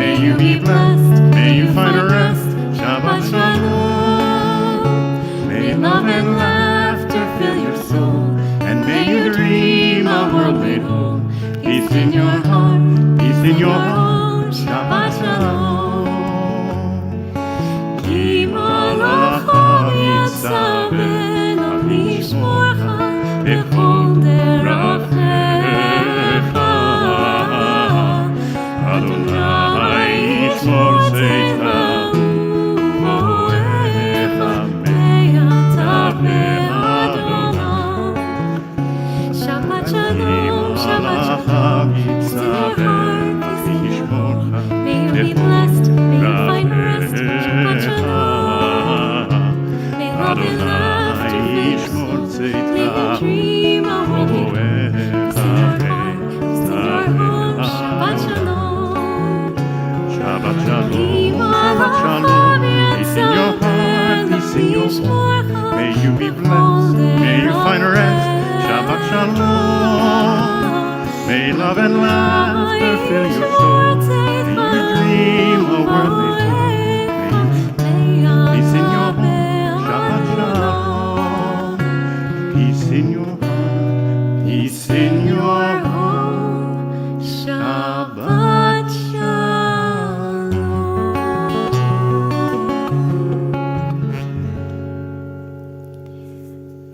May you be blessed. May you find rest. Shabbat Shalom. May love and laughter fill your soul. And may you dream a world made whole. Peace in your heart. Peace in your home. Shabbat Shalom. Ki malachav yitzavenu lishmorecha bechol derachecha. Adonai yishmor tzecha u'moecha be'ata ve'adonam. Shabbat Shalom, Shabbat Shalom. May you be blessed, may you find rest. Shabbat Shalom. May love and laughter fill your soul. May you dream a world made whole. Peace in your heart, peace in your home. Shabbat Shalom. Shabbat Shalom, Shabbat Shalom. Peace in your heart, peace in your home. May you be blessed, may you find rest. Shabbat Shalom. May love and laughter fill your soul. May you dream a world made whole. Peace in your home. Shabbat Shalom. Peace in your heart, peace in your home. Shabbat Shalom.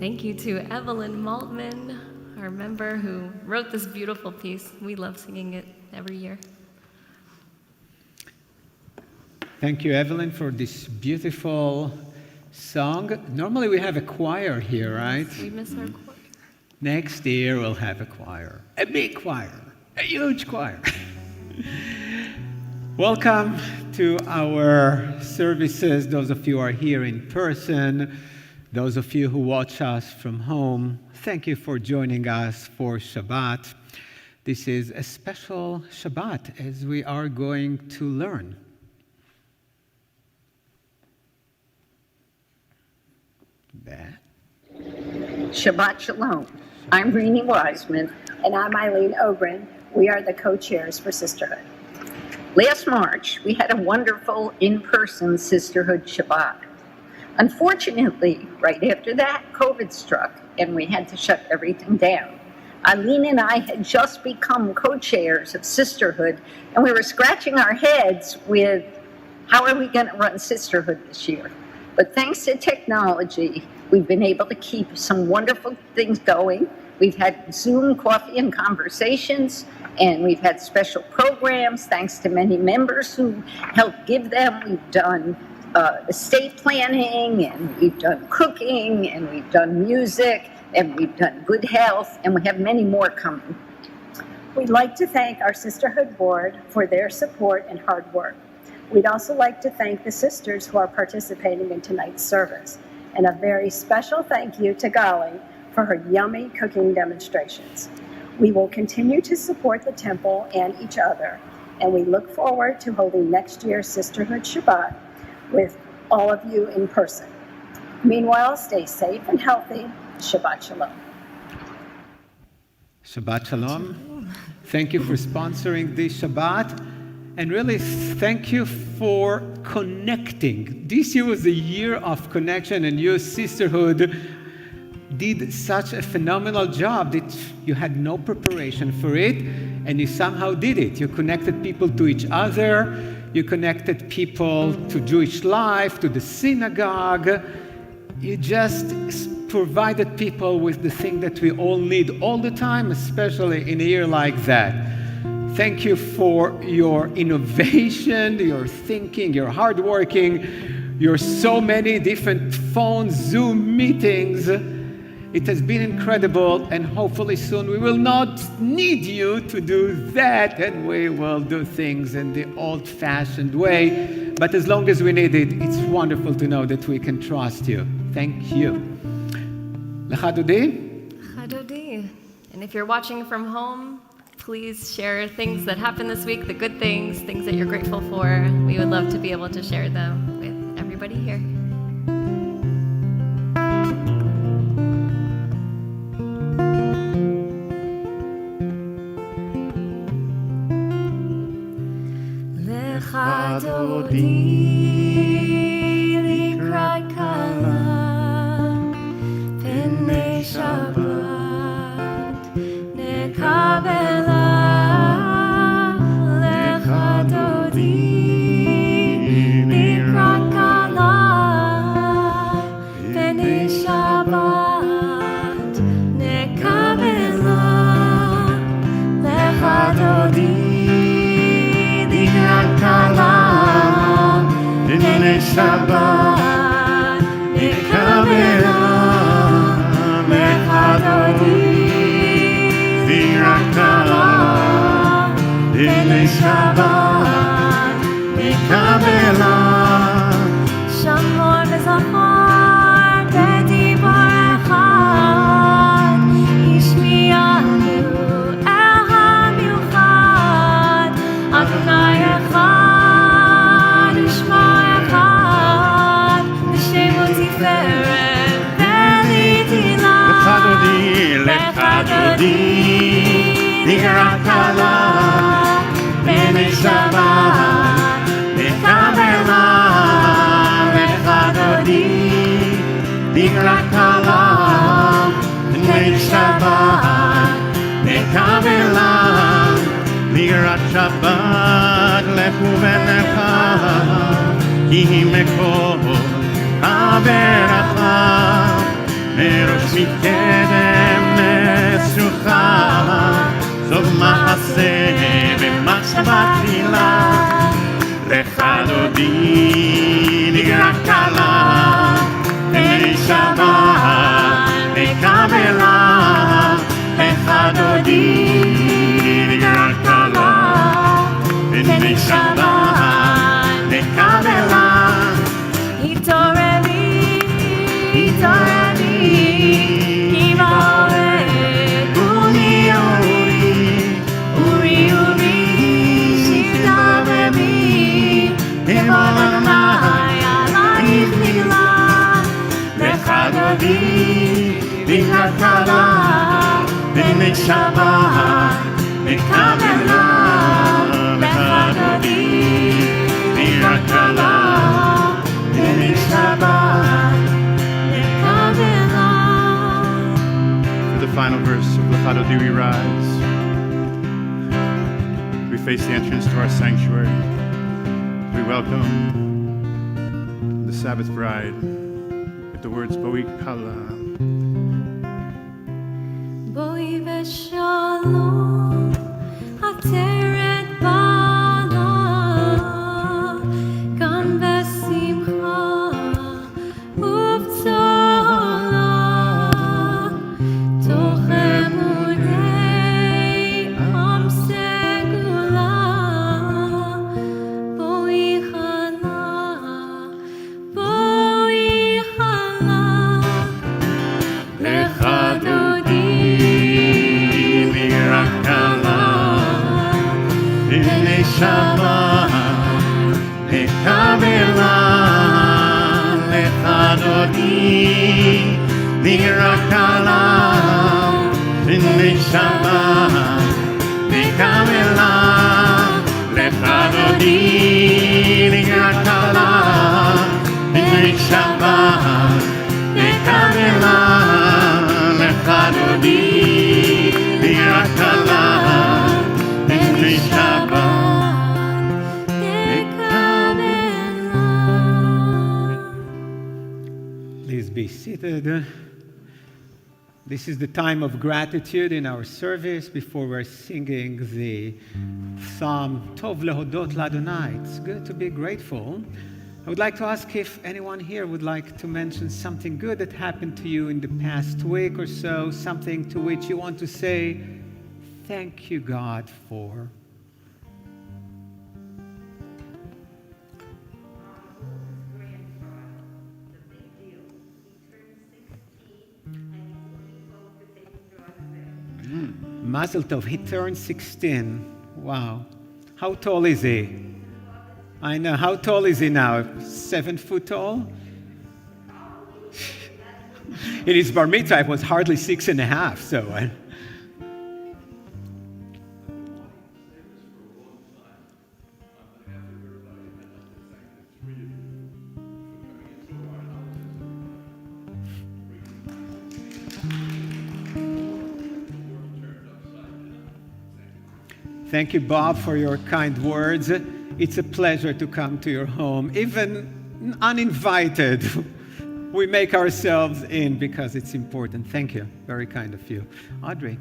Thank you to Evelyn Maltman, our member who wrote this beautiful piece. We love singing it every year. Thank you, Evelyn, for this beautiful song. Normally we have a choir here, right? We miss our choir. Next year we'll have a choir, a big choir, a huge choir. Welcome to our services, those of you who are here in person, those of you who watch us from home. Thank you for joining us for Shabbat. This is a special Shabbat as we are going to learn. That. Shabbat Shalom. I'm Rini Wiseman. And I'm Eileen Ogren. We are the co-chairs for Sisterhood. Last March, we had a wonderful in-person Sisterhood Shabbat. Unfortunately, right after that, COVID struck and we had to shut everything down. Eileen and I had just become co-chairs of Sisterhood, and we were scratching our heads with how are we going to run Sisterhood this year? But thanks to technology, we've been able to keep some wonderful things going. We've had Zoom coffee and conversations, and we've had special programs thanks to many members who helped give them. We've done estate planning, and we've done cooking, and we've done music, and we've done good health, and we have many more coming. We'd like to thank our Sisterhood Board for their support and hard work. We'd also like to thank the sisters who are participating in tonight's service. And a very special thank you to Gali for her yummy cooking demonstrations. We will continue to support the temple and each other, and we look forward to holding next year's Sisterhood Shabbat with all of you in person. Meanwhile, stay safe and healthy. Shabbat Shalom. Shabbat Shalom. Thank you for sponsoring this Shabbat. And really, thank you for connecting. This year was a year of connection, and your sisterhood did such a phenomenal job that you had no preparation for it, and you somehow did it. You connected people to each other. You connected people to Jewish life, to the synagogue. You just provided people with the thing that we all need all the time, especially in a year like that. Thank you for your innovation, your thinking, your hard working, your so many different phones, Zoom meetings. It has been incredible, and hopefully soon we will not need you to do that, and we will do things in the old-fashioned way. But as long as we need it, it's wonderful to know that we can trust you. Thank you. Lecha Dodi. Lecha Dodi. And if you're watching from home, please share things that happened this week, the good things, things that you're grateful for. We would love to be able to share them with everybody here. lecha dodi likrat kala pnei Shabbat nekabela lecha dodi likrat kala pnei Shabbat nekabela lecha dodi kala pnei Shabbat nekabela lecha dodi kala pnei Shabbat nekabela shamor v'zachor b'dibur echad yishmi'anu el hamiuchad Adonai echad u'shmo echad v'shemo tiferet v'litila lecha dodi likrat kala pnei Shabbat nekabela lecha dodi likrat kala pnei Shabbat nekabela likrat Shabbat lechu v'necha ki mekol haveracha merosh mikdem mesucha sov ma'aseh v'machshava tefila lecha dodi likrat kala pnei Shabbat nekabela lecha dodi likrat kala pnei Shabbat nekabela hitoreli ki ba'oret uri shivta bebi kevod Adonai alayich nigla lecha dodi likrat kala pnei Shabbat nekabela lecha dodi likrat kala pnei Shabbat nekabela. For the final verse of Lecha Dodi we rise. We face the entrance to our sanctuary. We welcome the Sabbath bride with the words Boi Kala. Boi v'shalom ateret bala gan v'simcha uv'tzola toch emunei am segula boi chala lecha dodi likrat kala pnei Shabbat nekabela lecha dodi likrat kala pnei Shabbat nekabela lecha dodi likrat kala pnei Shabbat nekabela lecha dodi likrat kala pnei Shabbat nekabela. Please be seated. This is the time of gratitude in our service before we're singing the Psalm Tov Lehodot L'Adonai. It's good to be grateful. I would like to ask if anyone here would like to mention something good that happened to you in the past week or so, something to which you want to say, thank you, God, for. Mazel Tov, he turned 16. Wow. How tall is he? I know. How tall is he now? 7 foot tall? In his bar mitzvah, it was hardly 6.5, so. Thank you, Bob, for your kind words. It's a pleasure to come to your home, even uninvited. We make ourselves in because it's important. Thank you. Very kind of you. Audrey.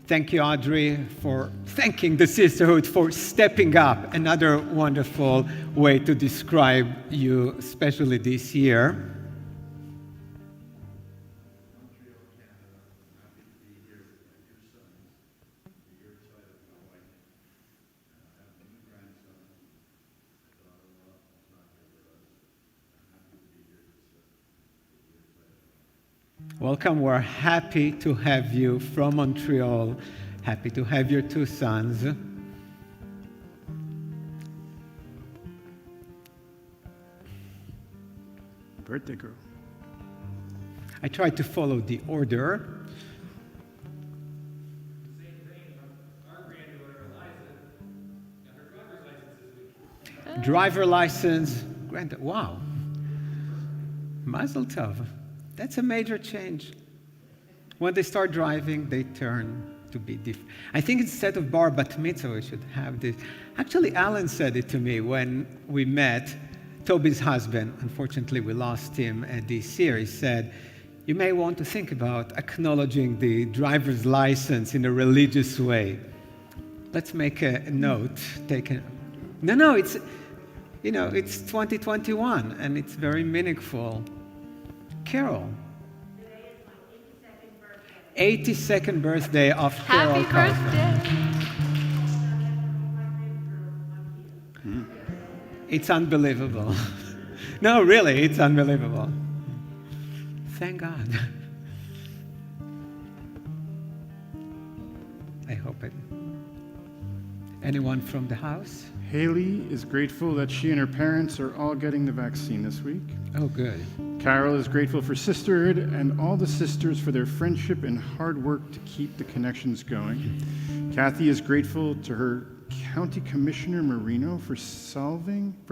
Thank you, Audrey, for thanking the sisterhood for stepping up. Another wonderful way to describe you, especially this year. Welcome. We're happy to have you from Montreal. Happy to have your two sons. Birthday girl. I tried to follow the order. Driver license, granted. Wow. Mazel tov. That's a major change. When they start driving, they turn to be different. I think instead of bar bat mitzvah, we should have this. Actually, Alan said it to me when we met. Toby's husband, unfortunately, we lost him this year. He said, you may want to think about acknowledging the driver's license in a religious way. Let's make a note. No, it's 2021, and it's very meaningful. Carol. Today is my 82nd birthday. 82nd birthday of Carol. Happy birthday. It's unbelievable. No, really, it's unbelievable. Thank God. I hope it. Anyone from the house? Haley is grateful that she and her parents are all getting the vaccine this week. Oh, good. Carol is grateful for sisterhood and all the sisters for their friendship and hard work to keep the connections going. Kathy is grateful to her County Commissioner Marino for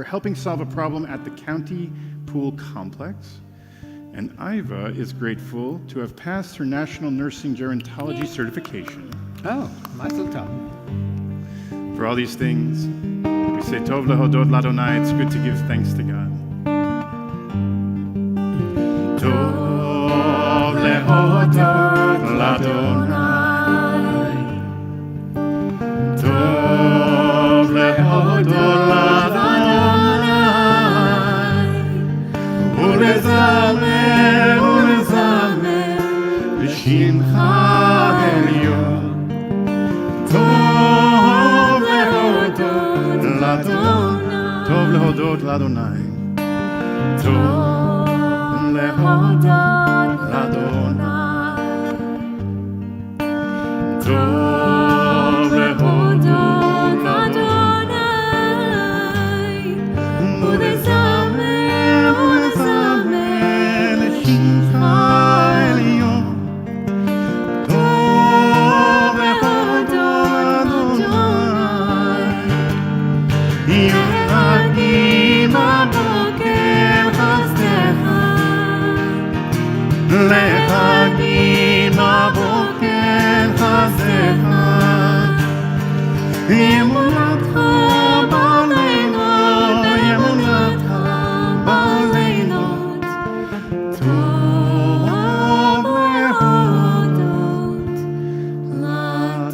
helping solve a problem at the county pool complex. And Iva is grateful to have passed her National Nursing Gerontology certification. Oh, mazel tov. For all these things, we say Tov lehodot ladonai. It's good to give thanks to God. Tov lehodot ladonai. Tov lehodot ladonai. Ulezamer b'shimcha elyon. Tov lehodot ladonai. Tov lehodot ladonai. Tov lehodot ladonai. Tov lehodot ladonai. Ulezamer l'shimcha elyon. Tov lehodot ladonai. Yehakim aboker chasdecha. Lehakim aboker chasdecha. Yemunatcha b'leilot, yemunatcha b'leilot. Tov lehodot ladonai.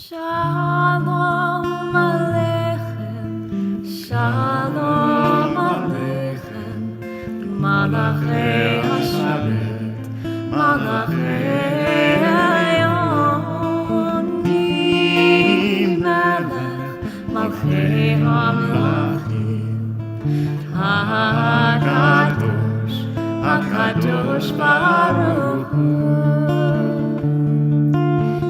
Shalom Aleichem, Shalom Aleichem, Malachei Hashabbat, Malachei Hayom, Melech, Malchei HaMelachim, HaGadol. HaKadosh Baruch Hu.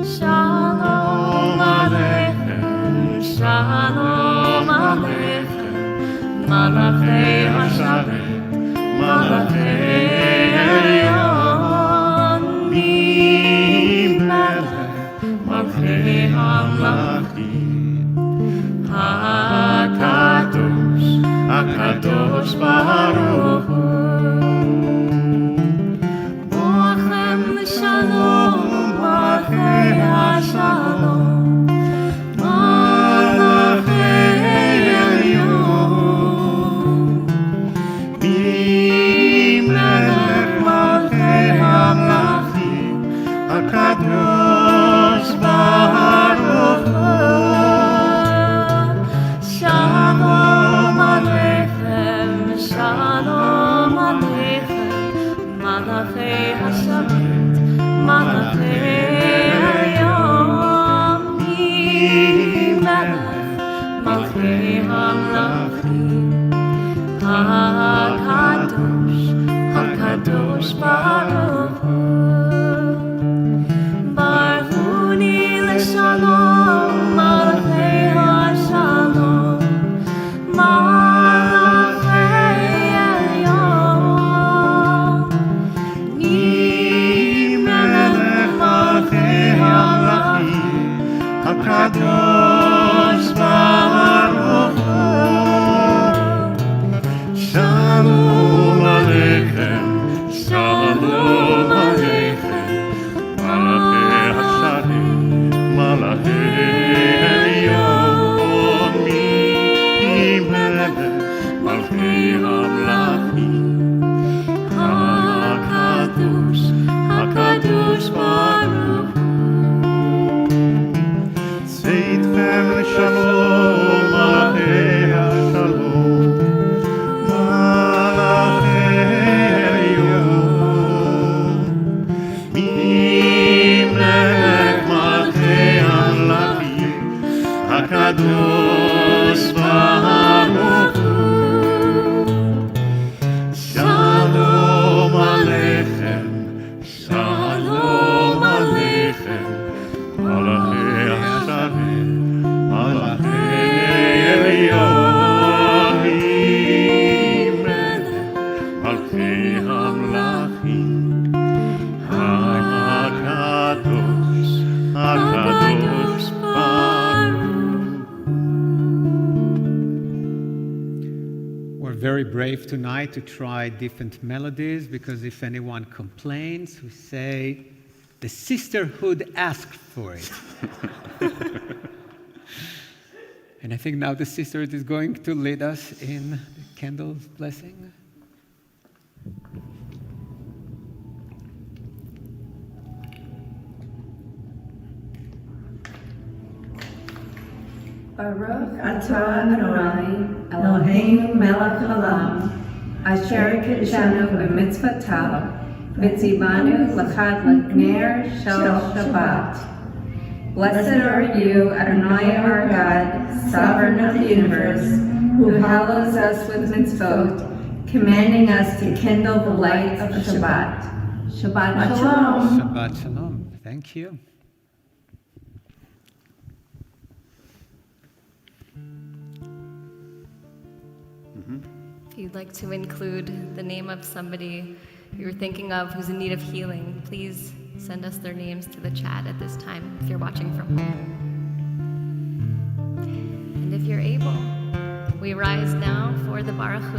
Shalom Aleichem, Shalom Aleichem, Malachei HaShabbat, Malachei Elyon, Melech, Malchei HaMlachim, HaKadosh, HaKadosh Baruch Hu. Bochem l'shalom, Malchei HaShalom, Malachei Elyon, Melech, Malchei HaMlachim, HaKadosh Baruch Hu. Shalom Aleichem, Shalom Aleichem, Malachei HaShabbat, Malachei Elyon, Melech, Malchei HaMlachim, HaKadosh, HaKadosh Baruch Hu. Baruchuni l'shalom, Malachei HaShalom, Malachei Elyon, Melech, Malchei HaMlachim, HaKadosh Baruch Hu. Shalom Aleichem, Shalom Aleichem, Malachei HaShabbat, Malachei Elyon, Melech, Malchei HaMlachim, HaKadosh, HaKadosh Baruch Hu. Seitchem l'shalom, Malachei HaShalom, Malachei Elyon, Melech, Malchei HaMlachim, HaKadosh Baruch Hu. Shalom Aleichem, Shalom Aleichem, Malachei HaShabbat, Malachei Elyon, Melech, Malchei HaMlachim, HaKadosh, HaKadosh Baruch. We're very brave tonight to try different melodies because if anyone complains, we say, the sisterhood asked for it. And I think now the sisterhood is going to lead us in the candle blessing. Baruch atah Adonai Eloheinu melech haolam asher kidshanu b'mitzvotav v'tzivanu l'chad l'ner shel Shabbat. Blessed are you, Adonai our God, sovereign of the universe, who hallows us with mitzvot, commanding us to kindle the light of Shabbat. Shabbat shalom. Shabbat shalom. Thank you. If you'd like to include the name of somebody you're thinking of who's in need of healing, please send us their names to the chat at this time if you're watching from home. And if you're able, we rise now for the Baruch Hu.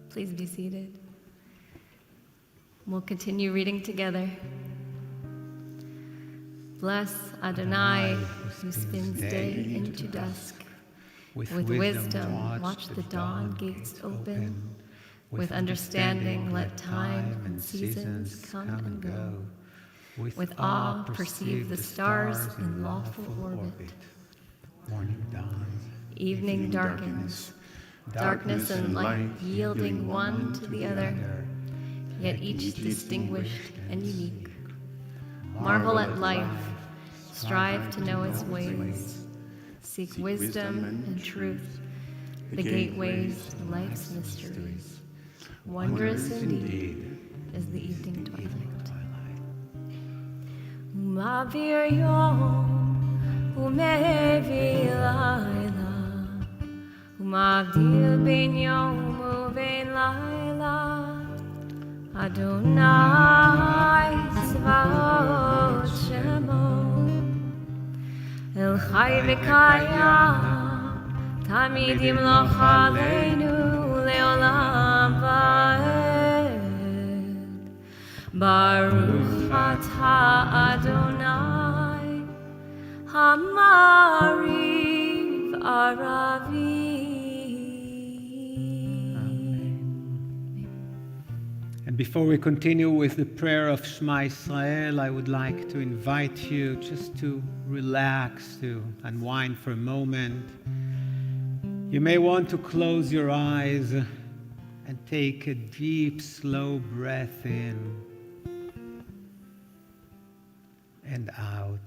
Please be seated. We'll continue reading together. Bless Adonai, who spins day into dusk. With wisdom, watch the dawn gates open. With understanding, let time and seasons come and go. With awe, perceive the stars in lawful orbit. Morning dawns, Evening darkens, darkness and light yielding one to the other, yet each distinguished and unique. Marvel at life, strive to know its ways, seek wisdom and truth, the gateways to life's mysteries. Wondrous indeed is the evening twilight. Ma'avir yom u'mevi layla, u'mavdil ben yom u'ben layla. Adonai tzvaot shemo, El chai v'kayam, tamid yimloch aleinu leolam va'ed. Baruch atah Adonai, Hamariv Aravi. And before we continue with the prayer of Shema Israel, I would like to invite you just to relax, to unwind for a moment. You may want to close your eyes and take a deep, slow breath in and out.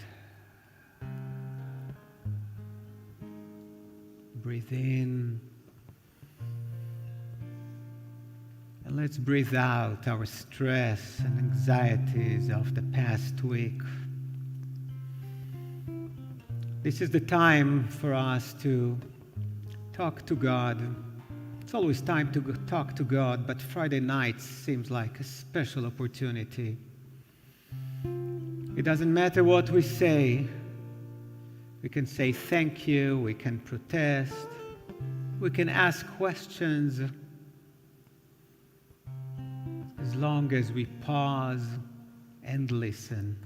Breathe in. And let's breathe out our stress and anxieties of the past week. This is the time for us to talk to God. It's always time to talk to God, but Friday nights seems like a special opportunity. It doesn't matter what we say. We can say thank you, we can protest, we can ask questions. As long as we pause and listen.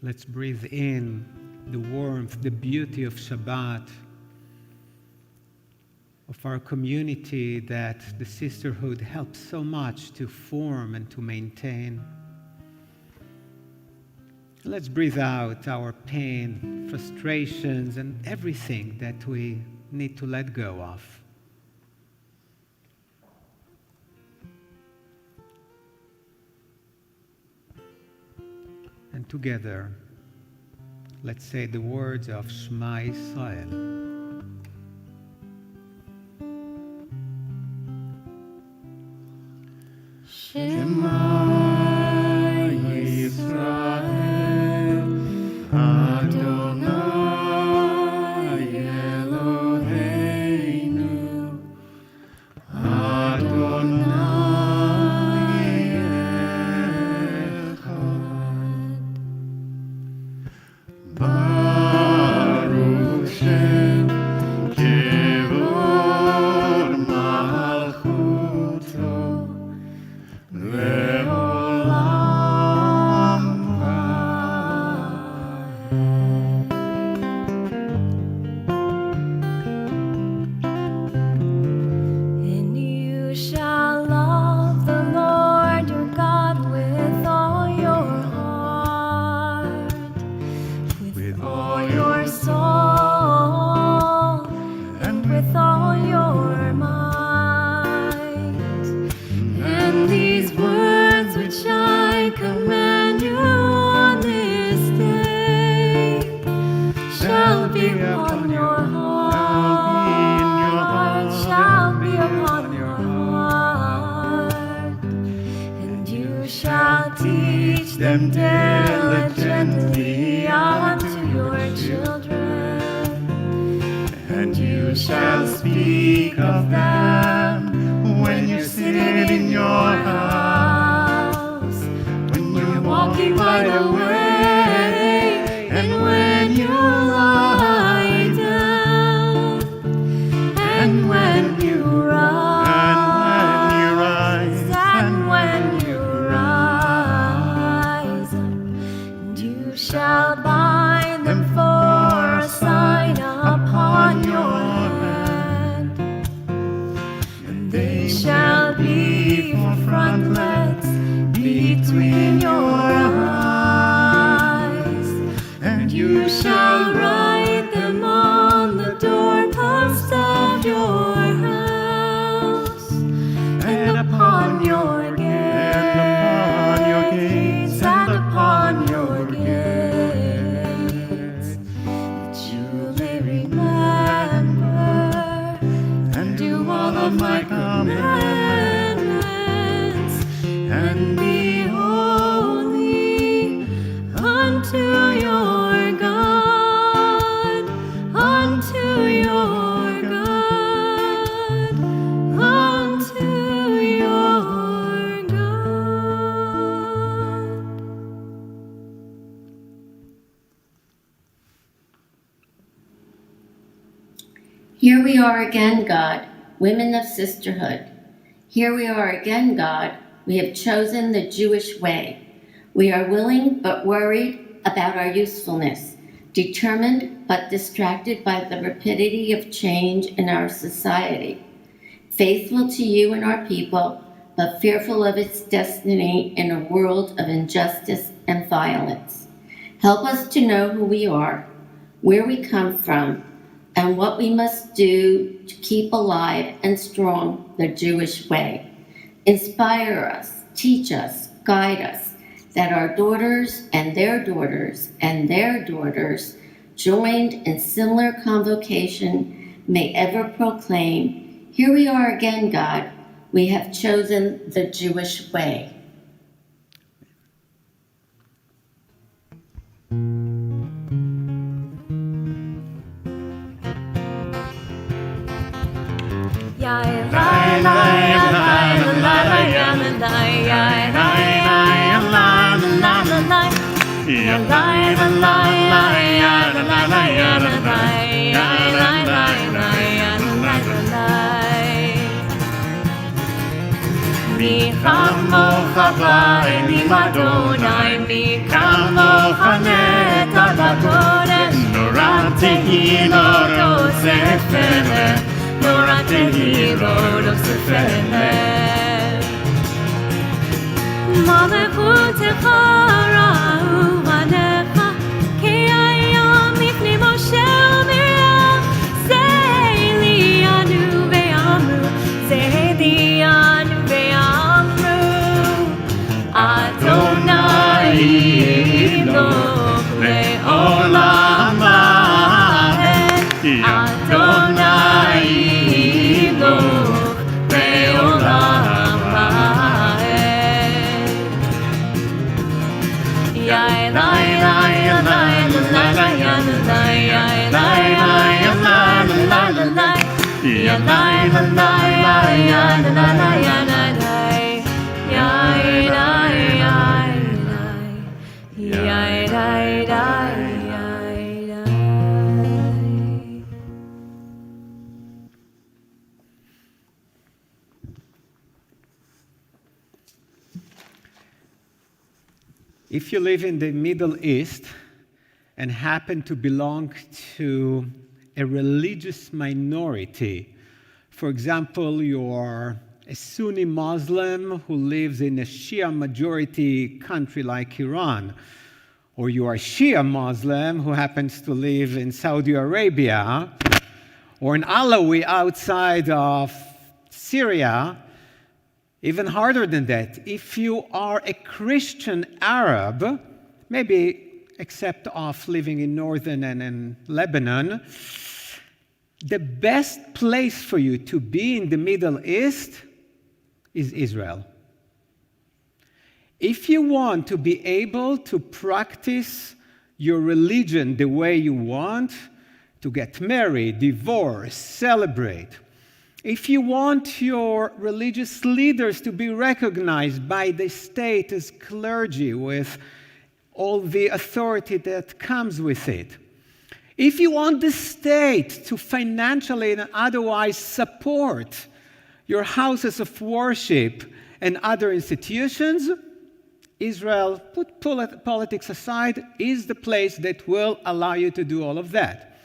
Let's breathe in the warmth, the beauty of Shabbat, of our community that the sisterhood helps so much to form and to maintain. Let's breathe out our pain, frustrations, and everything that we need to let go of. And together, let's say the words of Shema Israel. Shema Yisrael, Adonai Eloheinu, Adonai Echad. Baruch Shem Kevod Malchuto, Le'olam And you shall love the Lord your God teach them diligently unto your children. And you shall speak of them when you sit in your house, when you're walking by the way, and when you lie down, and when you rise, and when you rise up, and you shall bind them for a sign upon your hand, and they shall be for frontlets between your eyes, and you shall write them on the doorpost of your house, and upon your gates, and upon your gates, that you may remember and do all of my commandments, and be holy unto your God, unto your God, unto your God. Here we are again, God, women of sisterhood. Here we are again, God. We have chosen the Jewish way. We are willing but worried about our usefulness, determined but distracted by the rapidity of change in our society, faithful to you and our people, but fearful of its destiny in a world of injustice and violence. Help us to know who we are, where we come from, and what we must do to keep alive and strong the Jewish way. Inspire us, teach us, guide us, that our daughters and their daughters and their daughters, joined in similar convocation, may ever proclaim, here we are again, God, we have chosen the Jewish way. Mi chamocha ba'eni Adonai, mi chamocha neta b'kodesh, Nora tehilot sefele, Nora tehilot sefele. מלכותך ראו עיניך, כי היום לפני משה ומרים, זה העליינו ואמרו, זה הדיענו ואמרו, אדוני ימלוך לעולם ועד, אדוני ימלוך לעולם ועד. If you live in the Middle East and happen to belong to a religious minority, for example, you're a Sunni Muslim who lives in a Shia majority country like Iran, or you are a Shia Muslim who happens to live in Saudi Arabia, or an Alawi outside of Syria. Even harder than that, if you are a Christian Arab, maybe except of living in northern and in Lebanon, the best place for you to be in the Middle East is Israel. If you want to be able to practice your religion the way you want, to get married, divorce, celebrate, if you want your religious leaders to be recognized by the state as clergy with all the authority that comes with it, if you want the state to financially and otherwise support your houses of worship and other institutions, Israel, put politics aside, is the place that will allow you to do all of that.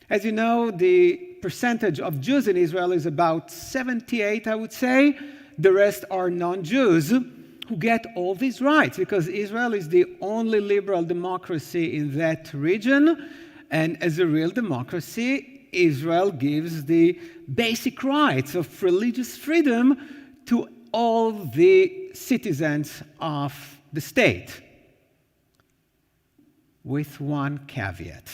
As you know, the percentage of Jews in Israel is about 78, I would say. The rest are non-Jews who get all these rights because Israel is the only liberal democracy in that region. And as a real democracy, Israel gives the basic rights of religious freedom to all the citizens of the state, with one caveat.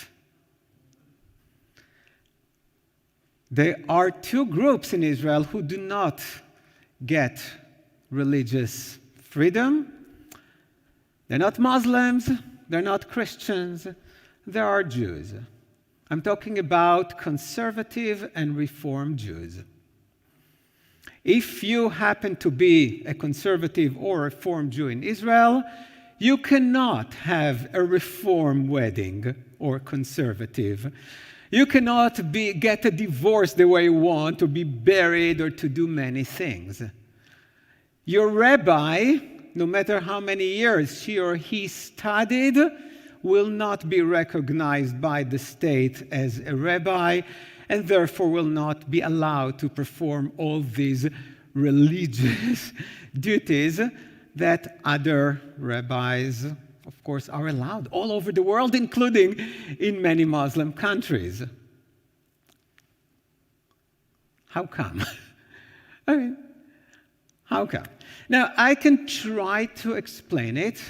There are two groups in Israel who do not get religious freedom. They're not Muslims, they're not Christians, they are Jews. I'm talking about conservative and Reform Jews. If you happen to be a conservative or Reform Jew in Israel, you cannot have a Reform wedding or conservative. You cannot get a divorce the way you want, or be buried, or to do many things. Your rabbi, no matter how many years she or he studied, will not be recognized by the state as a rabbi, and therefore will not be allowed to perform all these religious duties that other rabbis, of course, are allowed all over the world, including in many Muslim countries. How come? I mean, how come? Now, I can try to explain it,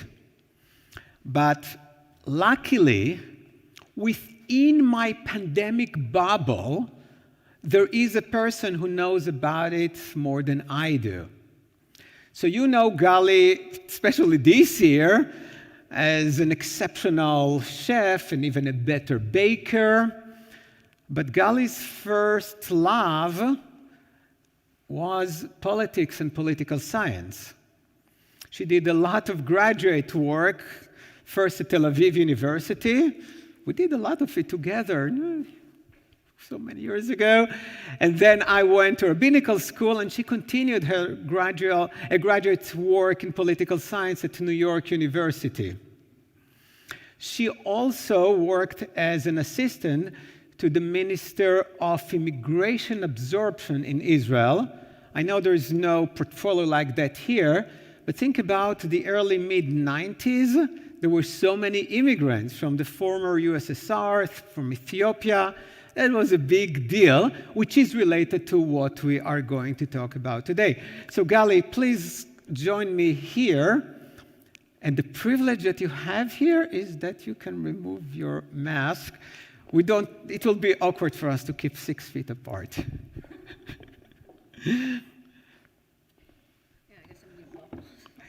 but luckily, within my pandemic bubble, there is a person who knows about it more than I do. So you know Gali, especially this year, as an exceptional chef and even a better baker. But Gali's first love was politics and political science. She did a lot of graduate work, first at Tel Aviv University. We did a lot of it together so many years ago. And then I went to rabbinical school, and she continued her graduate work in political science at New York University. She also worked as an assistant to the Minister of Immigration Absorption in Israel. I know there is no portfolio like that here, but think about the early mid-90s. There were so many immigrants from the former USSR, from Ethiopia. That was a big deal, which is related to what we are going to talk about today. So Gali, please join me here. And the privilege that you have here is that you can remove your mask. It will be awkward for us to keep 6 feet apart.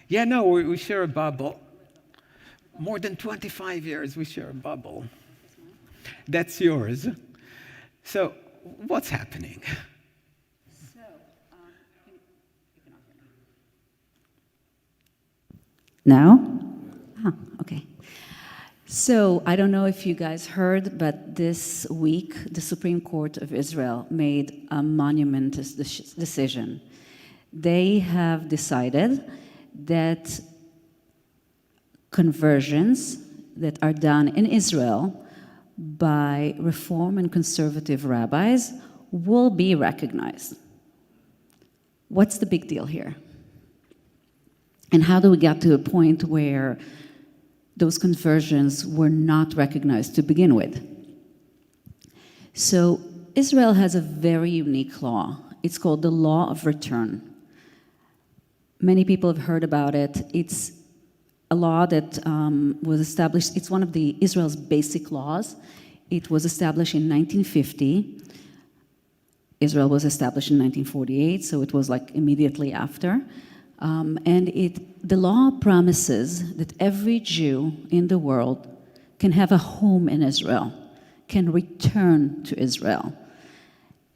Yeah, no, we share a bubble. More than 25 years we share a bubble. That's yours. So, what's happening? Now? Okay. So, I don't know if you guys heard, but this week, the Supreme Court of Israel made a monumentous decision. They have decided that conversions that are done in Israel by Reform and conservative rabbis will be recognized. What's the big deal here? And how do we get to a point where those conversions were not recognized to begin with? So Israel has a very unique law. It's called the Law of Return. Many people have heard about it. It's a law that was established. It's one of Israel's basic laws. It was established in 1950. Israel was established in 1948, so it was like immediately after. The law promises that every Jew in the world can have a home in Israel, can return to Israel.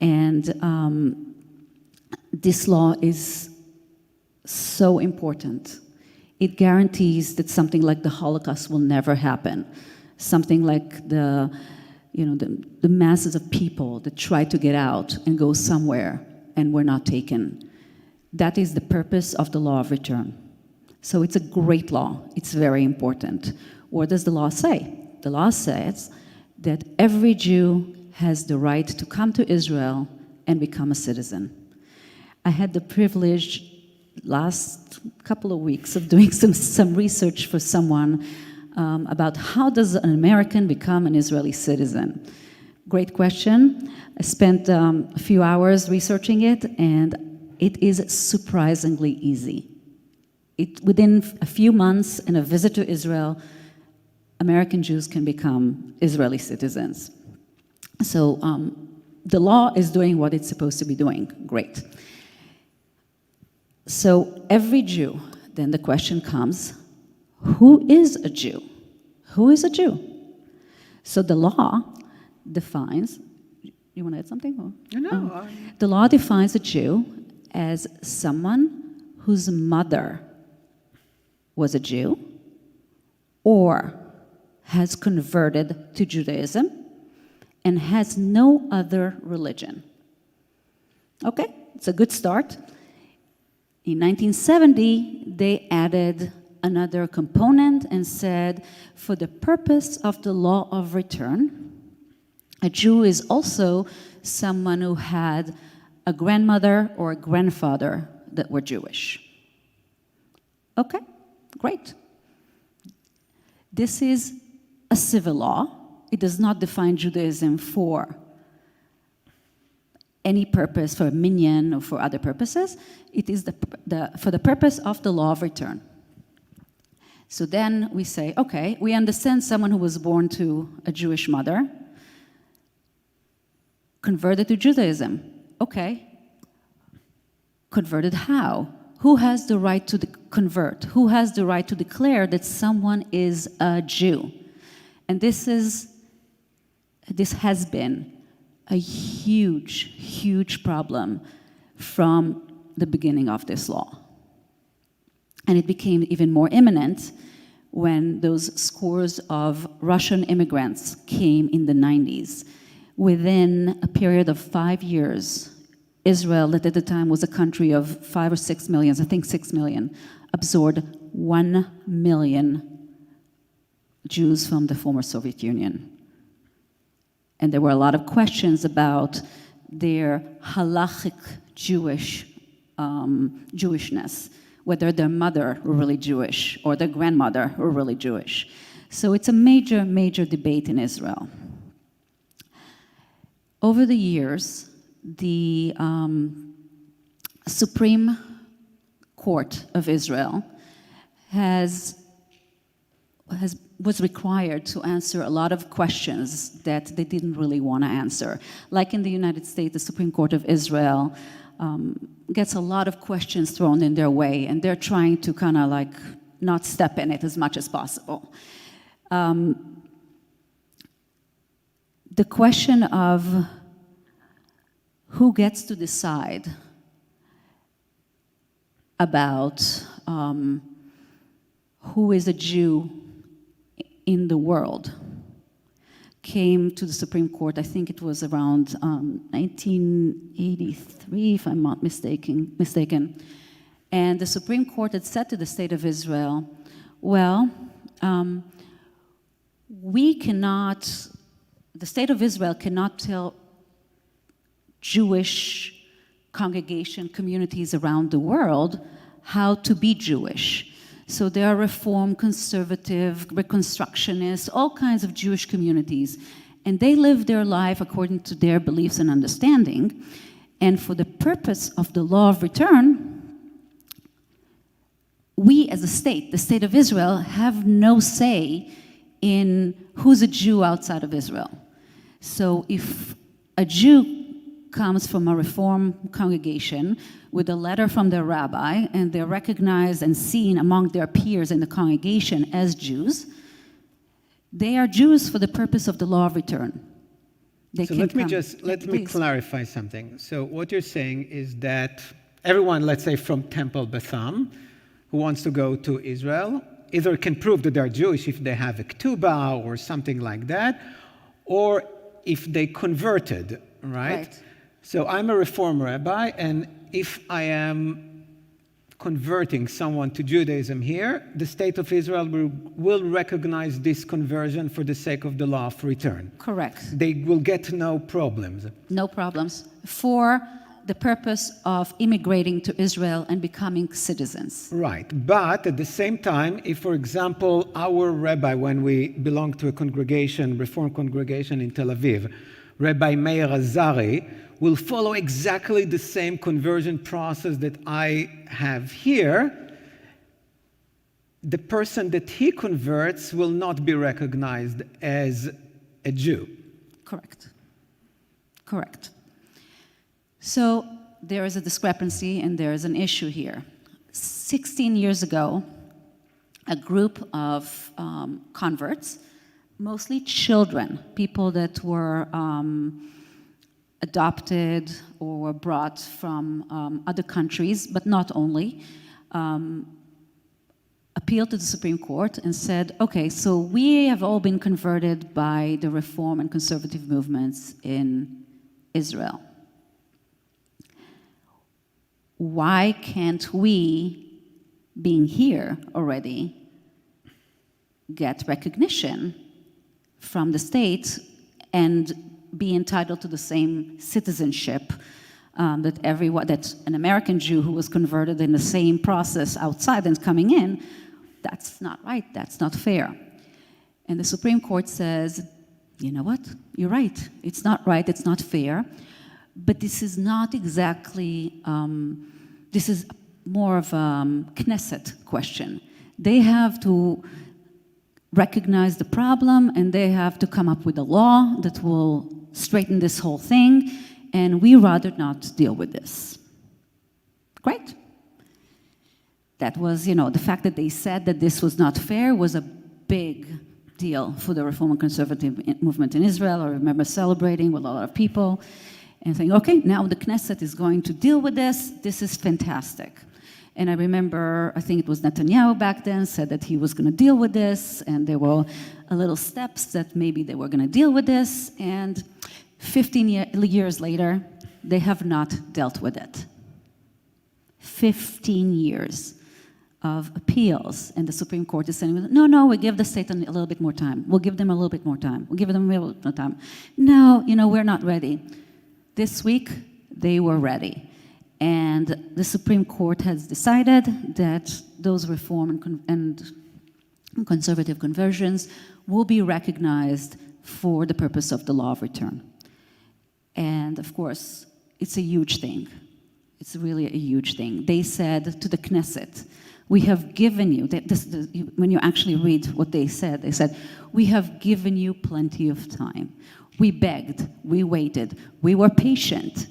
And this law is so important. It guarantees that something like the Holocaust will never happen. Something like the masses of people that try to get out and go somewhere and were not taken. That is the purpose of the law of return. So it's a great law. It's very important. What does the law say? The law says that every Jew has the right to come to Israel and become a citizen. I had the privilege last couple of weeks of doing some research for someone about how does an American become an Israeli citizen. Great question. I spent a few hours researching it, and it is surprisingly easy. Within a few months and a visit to Israel, American Jews can become Israeli citizens. So the law is doing what it's supposed to be doing. Great. So every Jew, then the question comes, who is a Jew? Who is a Jew? So the law defines, you want to add something? Or? No. The law defines a Jew as someone whose mother was a Jew or has converted to Judaism and has no other religion. Okay, it's a good start. In 1970, they added another component and said, for the purpose of the law of return, a Jew is also someone who had a grandmother or a grandfather that were Jewish. Okay, great. This is a civil law. It does not define Judaism for any purpose, for a minyan or for other purposes. It is for the purpose of the law of return. So then we say, okay, we understand someone who was born to a Jewish mother, converted to Judaism. Okay. Converted how? Who has the right to convert? Who has the right to declare that someone is a Jew? And this has been a huge, huge problem from the beginning of this law. And it became even more imminent when those scores of Russian immigrants came in the 90s. Within a period of 5 years, Israel, that at the time was a country of 5 or 6 million, I think 6 million, absorbed 1 million Jews from the former Soviet Union. And there were a lot of questions about their halachic Jewishness, whether their mother were really Jewish or their grandmother were really Jewish. So it's a major, major debate in Israel. Over the years, the Supreme Court of Israel was required to answer a lot of questions that they didn't really want to answer. Like in the United States, the Supreme Court of Israel gets a lot of questions thrown in their way, and they're trying to kind of like not step in it as much as possible. The question of who gets to decide about who is a Jew in the world came to the Supreme Court, I think it was around 1983, if I'm not mistaken. And the Supreme Court had said to the State of Israel, well, the State of Israel cannot tell Jewish congregation communities around the world how to be Jewish. So there are Reform, Conservative, Reconstructionists, all kinds of Jewish communities. And they live their life according to their beliefs and understanding. And for the purpose of the law of return, we as a state, the State of Israel, have no say in who's a Jew outside of Israel. So if a Jew comes from a Reform congregation with a letter from their rabbi, and they're recognized and seen among their peers in the congregation as Jews, they are Jews for the purpose of the law of return. So let me clarify something. So what you're saying is that everyone, let's say from Temple Betham, who wants to go to Israel, either can prove that they're Jewish if they have a ketubah or something like that, or if they converted, right? So I'm a Reform rabbi, and if I am converting someone to Judaism here, the state of Israel will recognize this conversion for the sake of the law of return. Correct. They will get no problems. No problems. For the purpose of immigrating to Israel and becoming citizens. Right. But at the same time, if, for example, our rabbi, when we belong to a congregation, Reform congregation in Tel Aviv, Rabbi Meir Azari, will follow exactly the same conversion process that I have here, the person that he converts will not be recognized as a Jew. Correct. Correct. So there is a discrepancy and there is an issue here. 16 years ago, a group of converts, mostly children, people that were adopted or were brought from other countries, but not only, appealed to the Supreme Court and said, okay, so we have all been converted by the Reform and conservative movements in Israel. Why can't we, being here already, get recognition from the state and be entitled to the same citizenship that an American Jew who was converted in the same process outside and coming in? That's not right, that's not fair. And the Supreme Court says, you know what, you're right, it's not right, it's not fair, but this is not exactly, this is more of a Knesset question. They have to recognize the problem and they have to come up with a law that will straighten this whole thing, and we rather not deal with this. Great. That was, the fact that they said that this was not fair was a big deal for the Reform and Conservative movement in Israel. I remember celebrating with a lot of people and saying, okay, now the Knesset is going to deal with this. This is fantastic. And I remember, I think it was Netanyahu back then, said that he was going to deal with this, and there were a little steps that maybe they were going to deal with this, and 15 years later, they have not dealt with it. 15 years of appeals, and the Supreme Court is saying, no, we give the state a little bit more time. We'll give them a little bit more time. We'll give them a little bit more time. No, we're not ready. This week, they were ready. And the Supreme Court has decided that those reform and conservative conversions will be recognized for the purpose of the law of return. And of course, it's a huge thing. It's really a huge thing. They said to the Knesset, we have given you, when you actually read what they said, we have given you plenty of time. We begged, we waited, we were patient,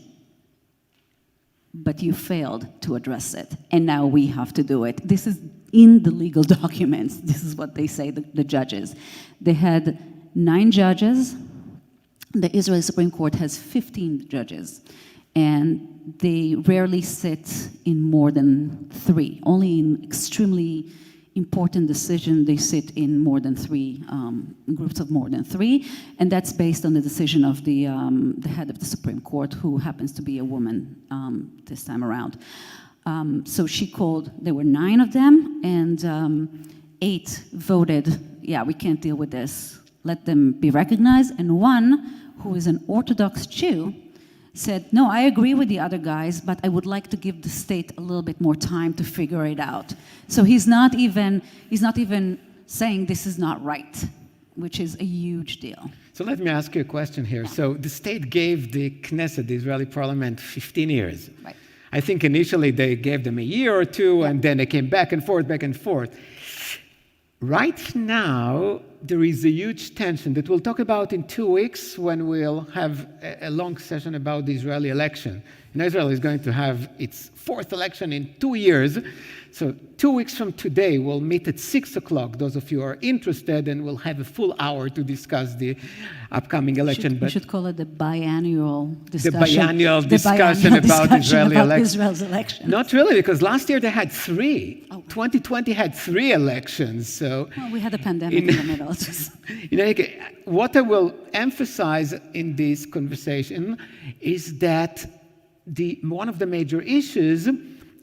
but you failed to address it, and now we have to do it. This is in the legal documents. This is what they say, the judges. They had 9 judges. The Israeli Supreme Court has 15 judges, and they rarely sit in more than 3. Only in extremely important decisions they sit in more than 3, groups of more than 3, and that's based on the decision of the head of the Supreme Court, who happens to be a woman this time around. So she called, there were 9 of them, and 8 voted, yeah, we can't deal with this, let them be recognized, and 1, who is an Orthodox Jew, said, no, I agree with the other guys, but I would like to give the state a little bit more time to figure it out. So he's not even saying this is not right, which is a huge deal. So let me ask you a question here. So the state gave the Knesset, the Israeli parliament, 15 years. Right. I think initially they gave them a year or 2, and then they came back and forth. Right now, there is a huge tension that we'll talk about in 2 weeks when we'll have a long session about the Israeli election. And Israel is going to have its 4th election in 2 years. So 2 weeks from today, we'll meet at 6 o'clock, those of you who are interested, and we'll have a full hour to discuss the upcoming election. We should call it the biannual discussion. The biannual discussion about Israeli election. Israel's election. Not really, because last year they had 3. Oh. 2020 had 3 elections. So Well, we had a pandemic in the middle. in any case, what I will emphasize in this conversation is that one of the major issues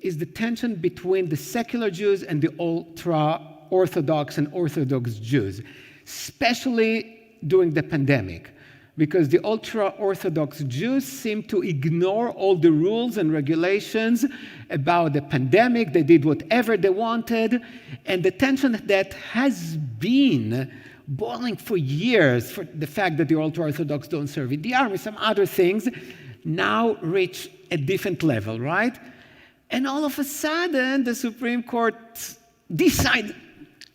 is the tension between the secular Jews and the ultra-Orthodox and Orthodox Jews, especially during the pandemic, because the ultra-Orthodox Jews seem to ignore all the rules and regulations about the pandemic. They did whatever they wanted, and the tension that has been boiling for years, for the fact that the ultra-Orthodox don't serve in the army, some other things, now reach a different level, right? And all of a sudden, the Supreme Court decided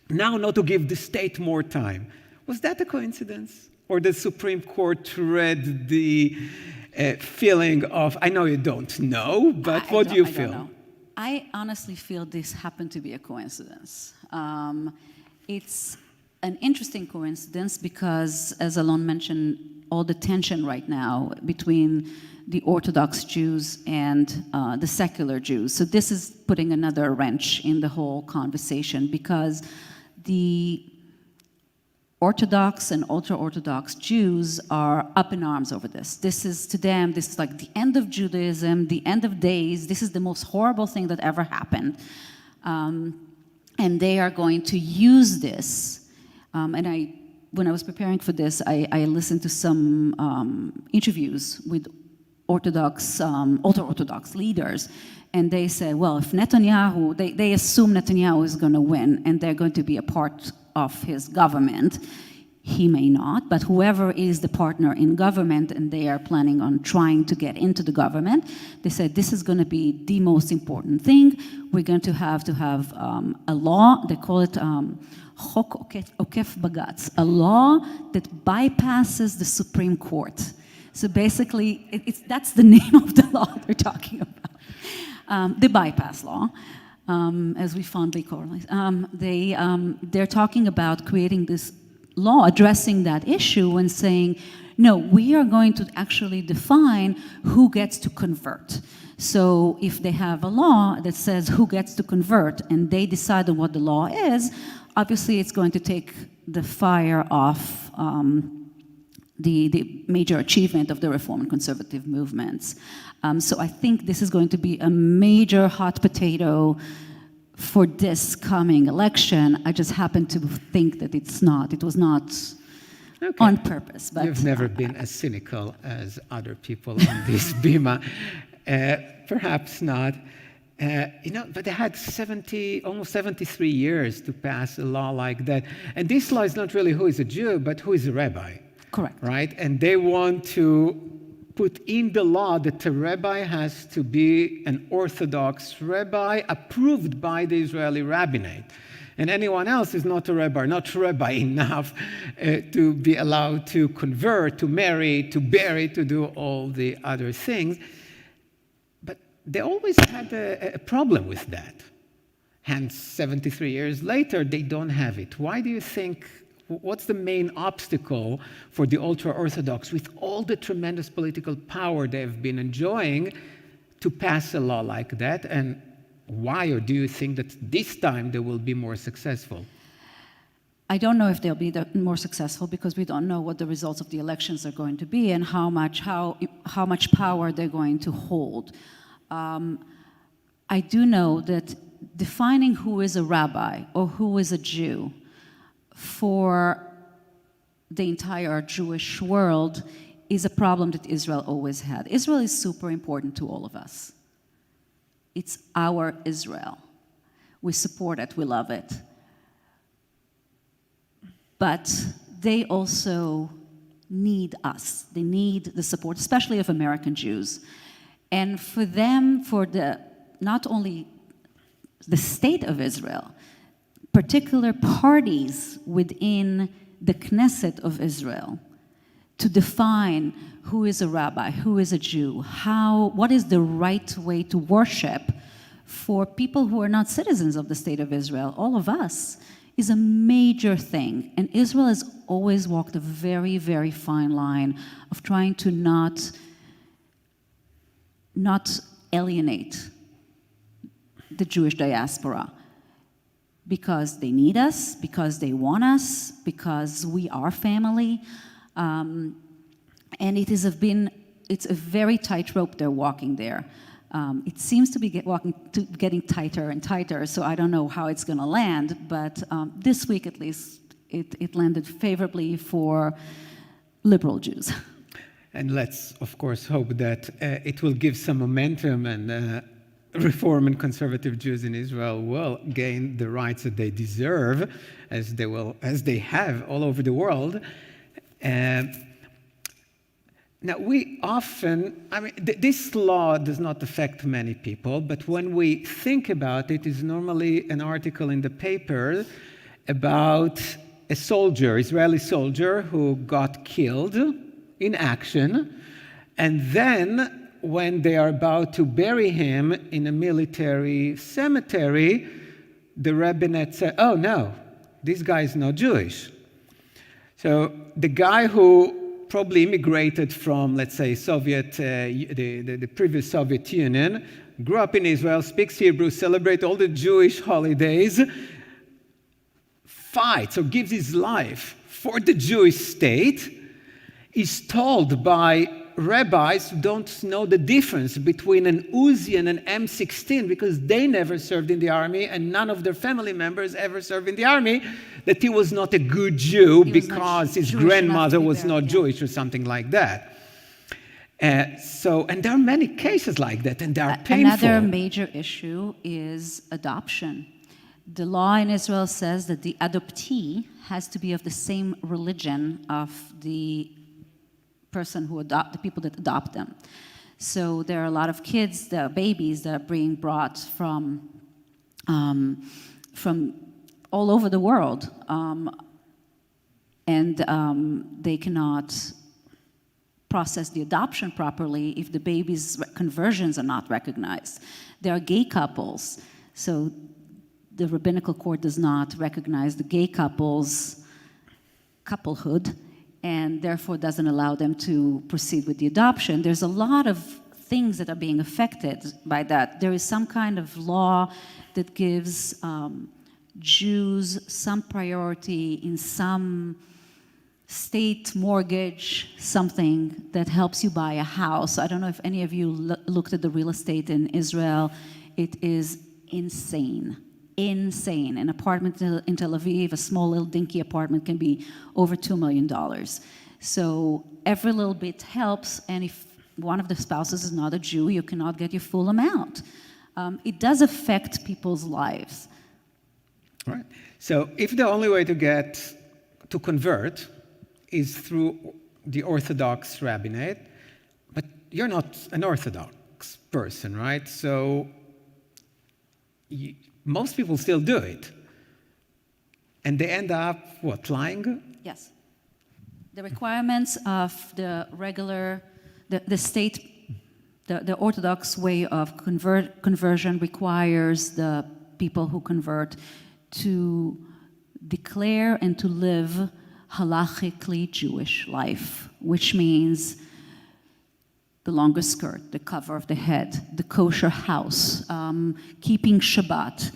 now not to give the state more time. Was that a coincidence? Or the Supreme Court read the feeling of, I know you don't know, but what do you feel? I don't know. I honestly feel this happened to be a coincidence. It's an interesting coincidence because, as Alon mentioned, all the tension right now between the Orthodox Jews and the secular Jews. So this is putting another wrench in the whole conversation because the Orthodox and ultra-Orthodox Jews are up in arms over this. This is, to them, this is like the end of Judaism, the end of days. This is the most horrible thing that ever happened. And they are going to use this. When I was preparing for this, I listened to some interviews with ultra-Orthodox leaders, and they said, well, if Netanyahu, they assume Netanyahu is going to win, and they're going to be a part of his government. He may not, but whoever is the partner in government, and they are planning on trying to get into the government, they said this is going to be the most important thing. We're going to have a law, they call it Chok Okef Bagatz, a law that bypasses the Supreme Court. So basically, that's the name of the law they're talking about, the bypass law, as we fondly call it. They're talking about creating this law addressing that issue and saying, no, we are going to actually define who gets to convert. So if they have a law that says who gets to convert and they decide on what the law is, obviously it's going to take the fire off the major achievement of the reform and conservative movements. So I think this is going to be a major hot potato for this coming election. I just happen to think that it was not on purpose. But you've never been as cynical as other people on this bima. Perhaps not. But they had almost 73 years to pass a law like that. And this law is not really who is a Jew, but who is a rabbi. Correct. Right? And they want to put in the law that the rabbi has to be an Orthodox rabbi approved by the Israeli rabbinate. And anyone else is not a rabbi, not rabbi enough to be allowed to convert, to marry, to bury, to do all the other things. But they always had a problem with that. Hence, 73 years later, they don't have it. Why do you think? What's the main obstacle for the ultra-Orthodox, with all the tremendous political power they've been enjoying, to pass a law like that? And why, or do you think that this time they will be more successful? I don't know if they'll be more successful because we don't know what the results of the elections are going to be and how much power they're going to hold. I do know that defining who is a rabbi or who is a Jew for the entire Jewish world is a problem that Israel always had. Israel is super important to all of us. It's our Israel. We support it, we love it. But they also need us. They need the support, especially of American Jews. And for them, not only the state of Israel, particular parties within the Knesset of Israel to define who is a rabbi, who is a Jew, what is the right way to worship for people who are not citizens of the state of Israel, all of us, is a major thing. And Israel has always walked a very, very fine line of trying to not alienate the Jewish diaspora, because they need us, because they want us, because we are family. And it's a very tightrope they're walking there. It seems to be getting tighter and tighter, so I don't know how it's going to land, but this week at least, it landed favorably for liberal Jews. And let's, of course, hope that it will give some momentum, and Reform and conservative Jews in Israel will gain the rights that they deserve, as they have all over the world. Now, we often, this law does not affect many people, but when we think about it, it's normally an article in the paper about a soldier, Israeli soldier, who got killed in action, and then when they are about to bury him in a military cemetery, the rabbinate said, oh no, this guy is not Jewish. So the guy who probably immigrated from, let's say, the previous Soviet Union, grew up in Israel, speaks Hebrew, celebrates all the Jewish holidays, fights or gives his life for the Jewish state, is told by rabbis who don't know the difference between an Uzi and an M16 because they never served in the army and none of their family members ever served in the army, that he was not a good Jew because his grandmother was not Jewish or something like that. And there are many cases like that, and they are painful. Another major issue is adoption. The law in Israel says that the adoptee has to be of the same religion of the person who the people that adopt them. So there are a lot of kids, the babies that are being brought from all over the world, and they cannot process the adoption properly if the baby's conversions are not recognized. There are gay couples, so the rabbinical court does not recognize the gay couple's couplehood, and therefore doesn't allow them to proceed with the adoption. There's a lot of things that are being affected by that. There is some kind of law that gives Jews some priority in some state mortgage, something that helps you buy a house. I don't know if any of you looked at the real estate in Israel. It is insane. Insane. An apartment in Tel Aviv, a small little dinky apartment, can be over $2 million. So every little bit helps, and if one of the spouses is not a Jew, you cannot get your full amount. It does affect people's lives. Right. So if the only way to convert is through the Orthodox rabbinate, but you're not an Orthodox person, right? So most people still do it. And they end up, lying? Yes. The requirements of the regular, the state, the Orthodox way of conversion requires the people who convert to declare and to live halachically Jewish life, which means the longer skirt, the cover of the head, the kosher house, keeping Shabbat.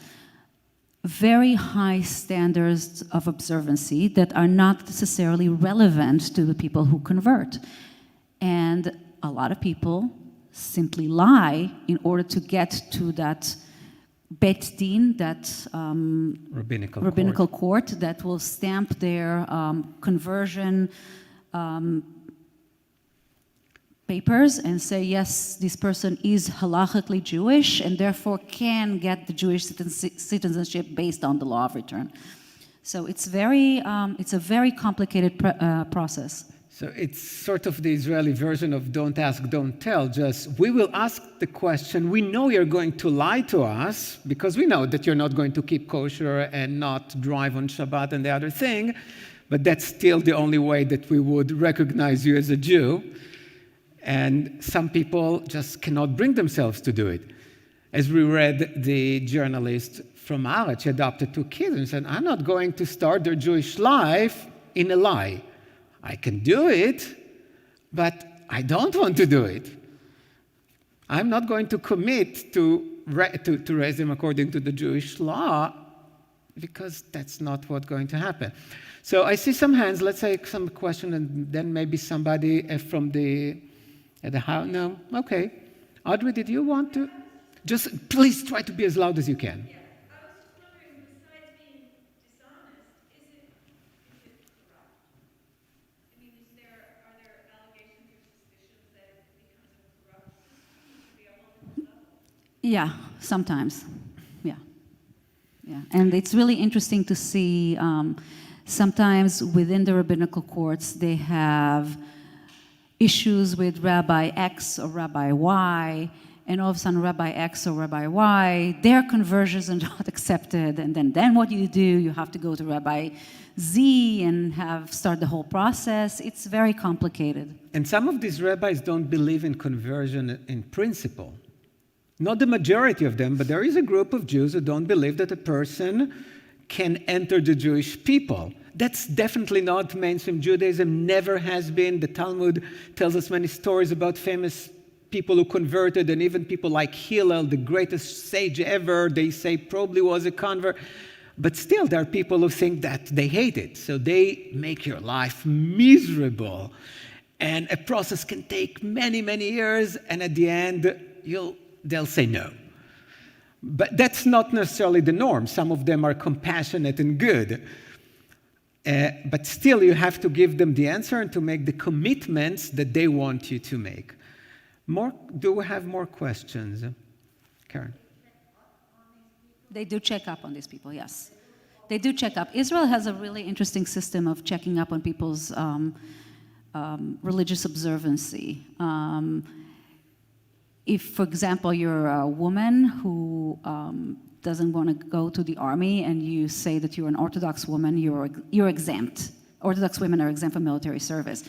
Very high standards of observancy that are not necessarily relevant to the people who convert. And a lot of people simply lie in order to get to that Bet Din, that rabbinical court that will stamp their conversion papers and say, yes, this person is halachically Jewish and therefore can get the Jewish citizenship based on the law of return. So it's a very complicated process. So it's sort of the Israeli version of don't ask, don't tell. Just, we will ask the question. We know you're going to lie to us because we know that you're not going to keep kosher and not drive on Shabbat and the other thing, but that's still the only way that we would recognize you as a Jew. And some people just cannot bring themselves to do it. As we read, the journalist from Haaretz, she adopted 2 kids and said, I'm not going to start their Jewish life in a lie. I can do it, but I don't want to do it. I'm not going to commit to raise them according to the Jewish law because that's not what's going to happen. So I see some hands. Let's take some question and then maybe somebody from at the house. No? Okay. Audrey, did you want to? Just please try to be as loud as you can. Yeah, sometimes. Yeah. Yeah. And it's really interesting to see sometimes within the rabbinical courts, they have issues with Rabbi X or Rabbi Y, and all of a sudden Rabbi X or Rabbi Y, their conversions are not accepted. And then what do? You have to go to Rabbi Z and start the whole process. It's very complicated. And some of these rabbis don't believe in conversion in principle. Not the majority of them, but there is a group of Jews who don't believe that a person can enter the Jewish people. That's definitely not mainstream Judaism, never has been. The Talmud tells us many stories about famous people who converted, and even people like Hillel, the greatest sage ever, they say probably was a convert. But still, there are people who think that they hate it. So they make your life miserable. And a process can take many, many years, and at the end, they'll say no. But that's not necessarily the norm. Some of them are compassionate and good. But still, you have to give them the answer and to make the commitments that they want you to make. Do we have more questions? Karen? They do check up on these people, yes. They do check up. Israel has a really interesting system of checking up on people's religious observancy. If, for example, you're a woman who doesn't want to go to the army and you say that you're an Orthodox woman, you're exempt. Orthodox women are exempt from military service.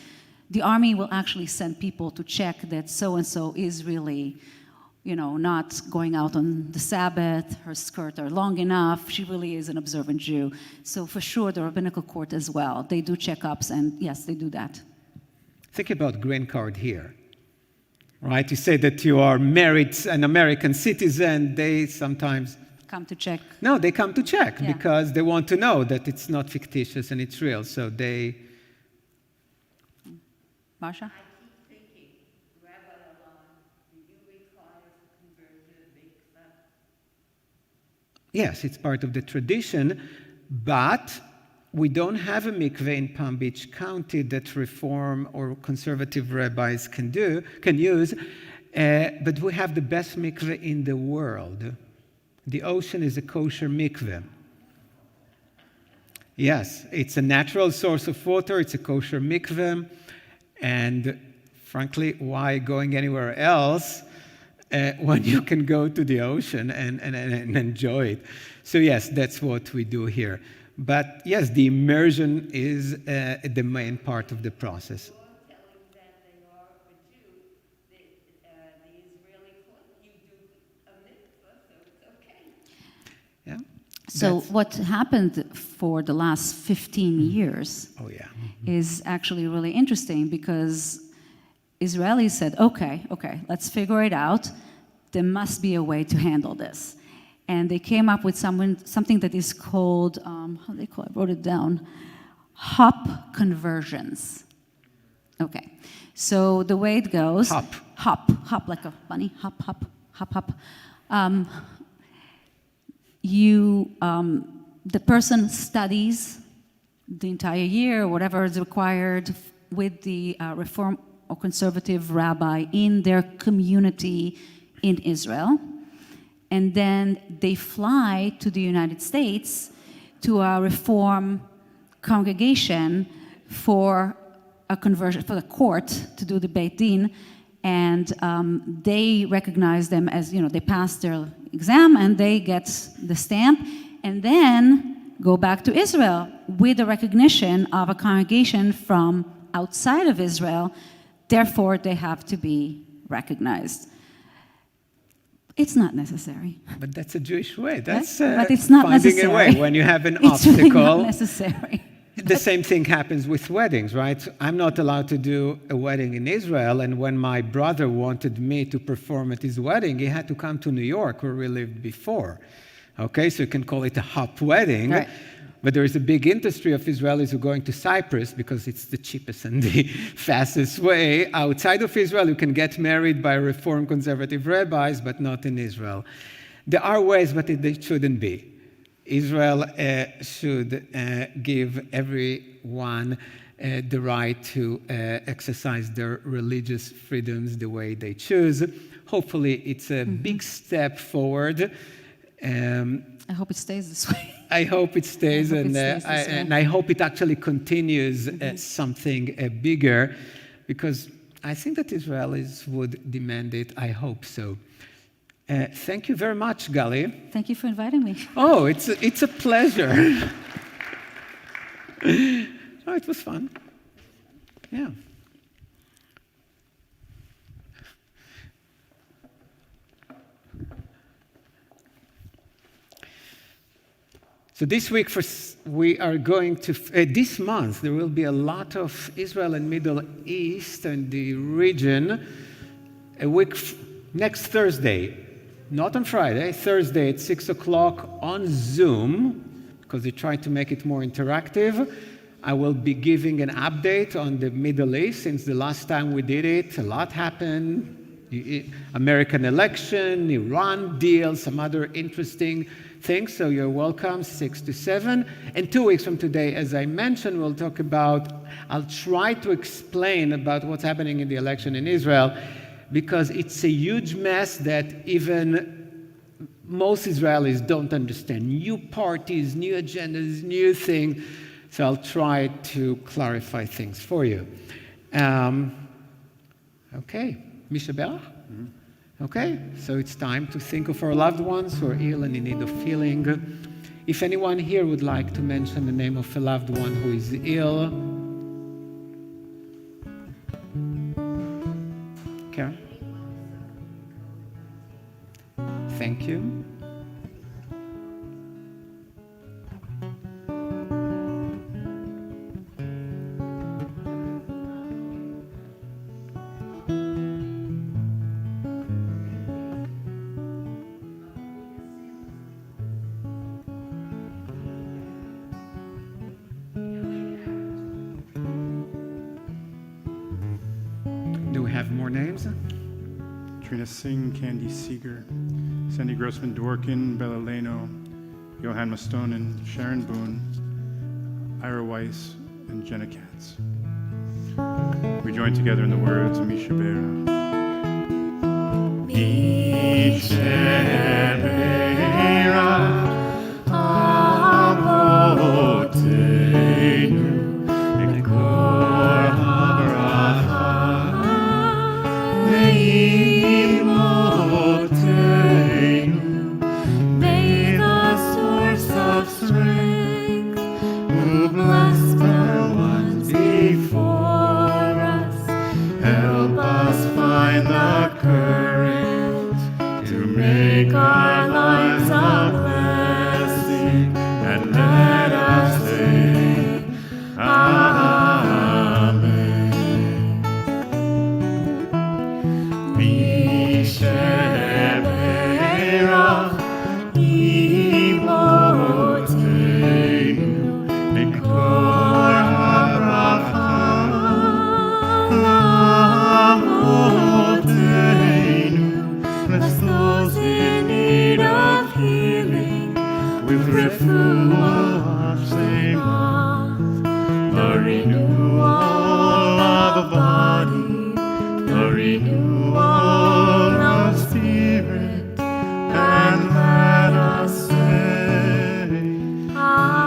The army will actually send people to check that so-and-so is really, not going out on the Sabbath, her skirt are long enough, she really is an observant Jew. So for sure, the rabbinical court as well, they do checkups, and yes, they do that. Think about green card here. Right? You say that you are married, an American citizen, they sometimes come to check. No, they come to check because they want to know that it's not fictitious and it's real. So they... Marsha? I keep thinking, Rabbi Alon, do you require conversion mikveh? Yes, it's part of the tradition, but we don't have a mikveh in Palm Beach County that Reform or conservative rabbis can use, but we have the best mikveh in the world. The ocean is a kosher mikveh. Yes, it's a natural source of water, it's a kosher mikveh, and frankly, why going anywhere else when you can go to the ocean and enjoy it? So yes, that's what we do here. But yes, the immersion is the main part of the process. You're telling them they are a Jew, the Israeli court, you do a mikveh, so it's okay. Yeah. So what happened for the last 15 years is actually really interesting because Israelis said, okay, let's figure it out. There must be a way to handle this. And they came up with something that is called, how do they call it? I wrote it down, hop conversions. Okay, so the way it goes, hop like a bunny, hop. The person studies the entire year, whatever is required with the Reform or conservative rabbi in their community in Israel. And then they fly to the United States to a Reform congregation for a conversion, for the court to do the Beit Din, and they recognize them as, they pass their exam and they get the stamp, and then go back to Israel with the recognition of a congregation from outside of Israel. Therefore, they have to be recognized. It's not necessary. But that's a Jewish way. That's but it's not finding necessary. a way when you have an It's obstacle. really not necessary. The same thing happens with weddings, right? I'm not allowed to do a wedding in Israel, and when my brother wanted me to perform at his wedding, he had to come to New York, where we lived before. Okay, so you can call it a hop wedding. Right. But there is a big industry of Israelis who are going to Cyprus because it's the cheapest and the fastest way. Outside of Israel, you can get married by Reform conservative rabbis, but not in Israel. There are ways, but they shouldn't be. Israel should give everyone the right to exercise their religious freedoms the way they choose. Hopefully, it's a big step forward. I hope it stays this way. I hope it stays, I hope it stays this way. and I hope it actually continues something bigger, because I think that Israelis would demand it. I hope so. Thank you very much, Gali. Thank you for inviting me. Oh, it's a pleasure. Oh, it was fun. Yeah. So this week, we are going to, this month, there will be a lot of Israel and Middle East and the region. A week next Thursday, not on Friday, Thursday at 6 o'clock on Zoom, because they tried to make it more interactive. I will be giving an update on the Middle East. Since the last time we did it, a lot happened. American election, Iran deal, some other interesting things. So you're welcome, 6 to 7. And 2 weeks from today, as I mentioned, we'll talk about, I'll try to explain about what's happening in the election in Israel, because it's a huge mess that even most Israelis don't understand. New parties, new agendas, new things. So I'll try to clarify things for you. Okay, Misha Berach? Okay, so it's time to think of our loved ones who are ill and in need of healing. If anyone here would like to mention the name of a loved one who is ill. Karen? Thank you. Do we have more names? Trina Singh, Candy Seeger, Sandy Grossman Dworkin, Bella Leno, Johan Mastonen, Sharon Boone, Ira Weiss, and Jenna Katz. We join together in the words of Misha Bera. Misha Bera, Avotenu, Ekor HaBracha, May the source of strength, who bless the ones before us, help us find the courage to make our lives a blessing, and let us say, Amen. Misheberach imotenu, Ekor HaBracha lavotenu. Bless those in need of healing with refuah shlema, the renewal of the body, the renewal of spirit, and let us say, Amen.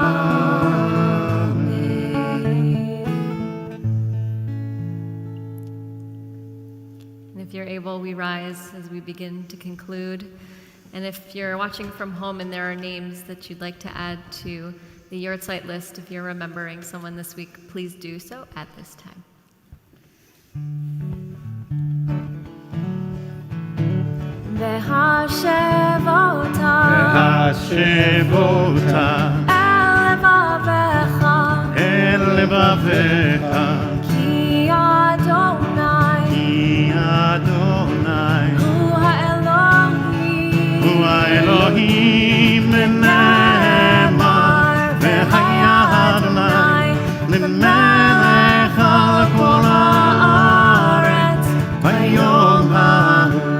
we rise as we begin to conclude. And if you're watching from home and there are names that you'd like to add to the Yahrzeit list, if you're remembering someone this week, please do so at this time. והשב אותה אל לבביך כי אדוני הוא האלוהים נאמר והיה אדוני למלך על כל הארץ ביום ההוא